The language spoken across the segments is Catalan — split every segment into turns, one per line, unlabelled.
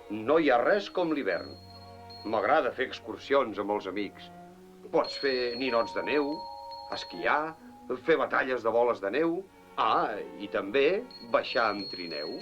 No hi ha res com l'hivern. M'agrada fer excursions amb els amics. Pots fer ninots de neu, esquiar, fer batalles de boles de neu. I també baixar amb trineu.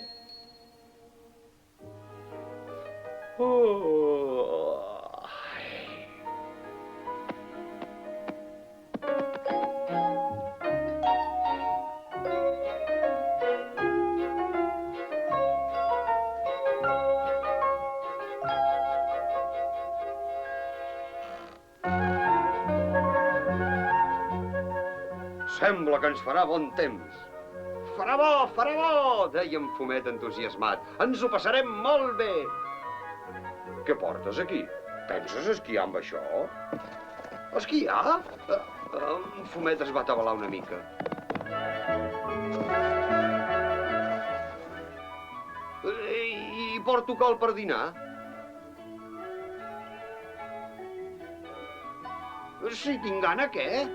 Sembla que ens farà bon temps. Farà bo, deia en Fumet entusiasmat. Ens ho passarem molt bé. Què portes aquí? Penses esquiar amb això? Esquiar? En Fumet es va atabalar una mica. I porto col per dinar? Si tinc gana, què?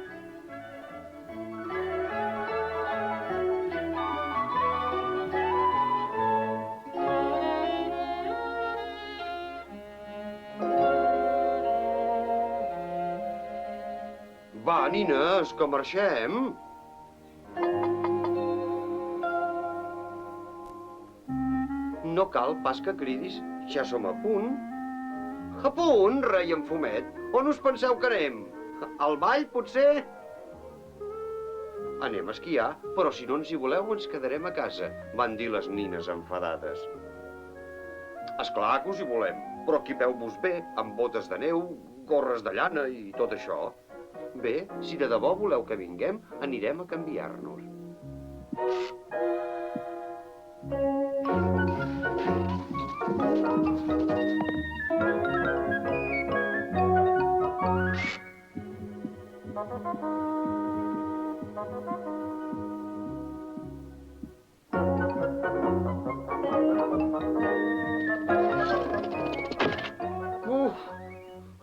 Va, nines, que marxem. No cal pas que cridis. Ja som a punt. A punt, rei en Fumet. On us penseu que anem? Al ball, potser? Anem a esquiar, però si no ens hi voleu ens quedarem a casa, van dir les nines enfadades. Esclar que us hi volem, però equipeu-vos bé, amb botes de neu, gorres de llana i tot això. Bé, si de debò voleu que vinguem, anirem a canviar-nos.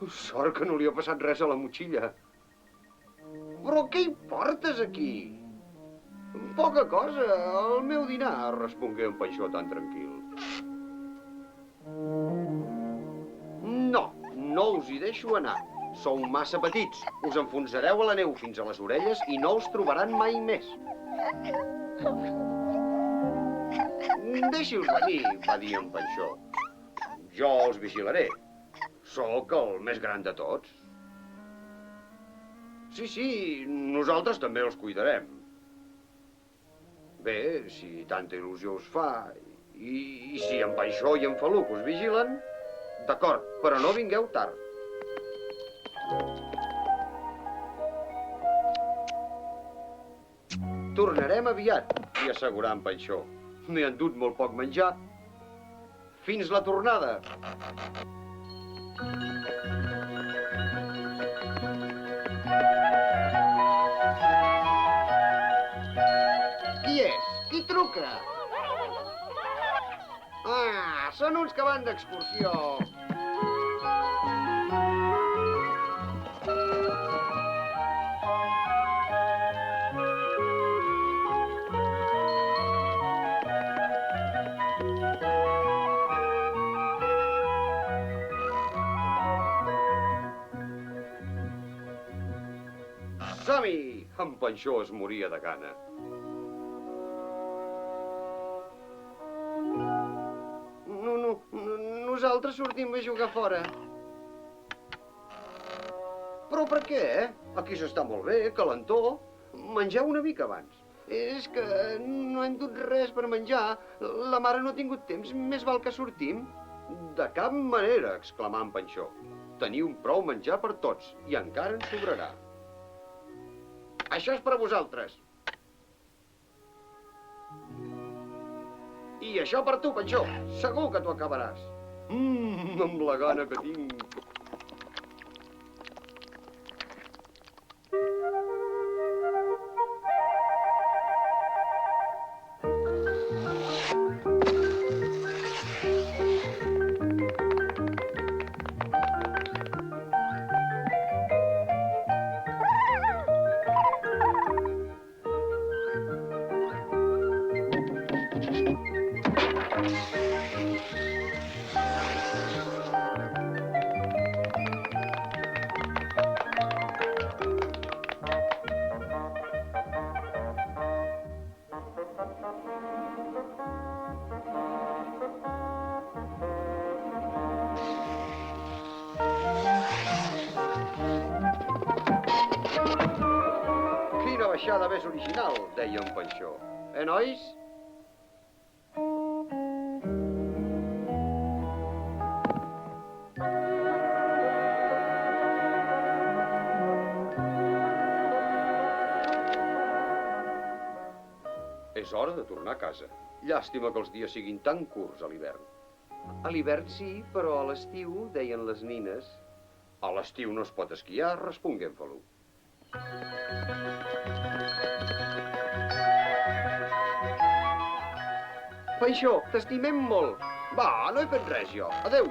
Sort que no li ha passat res a la motxilla. Però què hi portes aquí? Poca cosa, el meu dinar, respongué en Panxó tan tranquil. No us hi deixo anar. Sou massa petits, us enfonsareu a la neu fins a les orelles i no us trobaran mai més. Deixi'ls venir, va dir en Panxó. Jo els vigilaré. Sóc el més gran de tots. Sí, nosaltres també els cuidarem. Bé, si tanta il·lusió us fa, i si en Panxó i en Faluc us vigilen, d'acord, però no vingueu tard. Tornarem aviat, li assegurà en Panxó. M'he endut molt poc menjar. Fins la tornada. Qui és? Qui truca? Són uns que van d'excursió. Som-hi! En Panxó es moria de gana. Nosaltres sortim a jugar fora. Però per què? Aquí s'està molt bé, calentó. Mengeu una mica abans. És que no hem dut res per menjar. La mare no ha tingut temps, més val que sortim. De cap manera, exclamà en Panxó. Teniu prou menjar per tots i encara en sobrarà. Això és per a vosaltres. I això per tu, Panxó. Segur que t'ho acabaràs. Amb la gana que tinc. ha d'haver original, deia en Panxó. Nois? És hora de tornar a casa. Llàstima que els dies siguin tan curts a l'hivern. A l'hivern sí, però a l'estiu, deien les nines... A l'estiu no es pot esquiar, responguem-fa-lo. Panxó, t'estimem molt. Va, no he fet res jo. Adeu.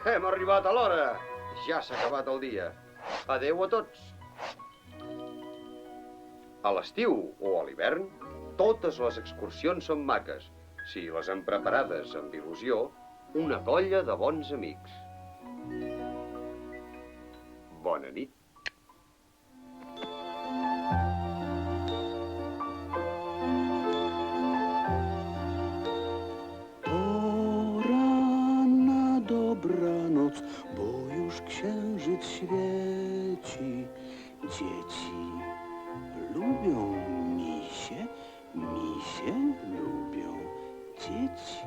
Hem arribat a l'hora. Ja s'ha acabat el dia. Adeu a tots. A l'estiu o a l'hivern, totes les excursions són maques. Si les han preparades amb il·lusió, una colla de bons amics. Bona nit.
Dobranoc, bo już księżyc świeci. Dzieci lubią misie, misie lubią dzieci.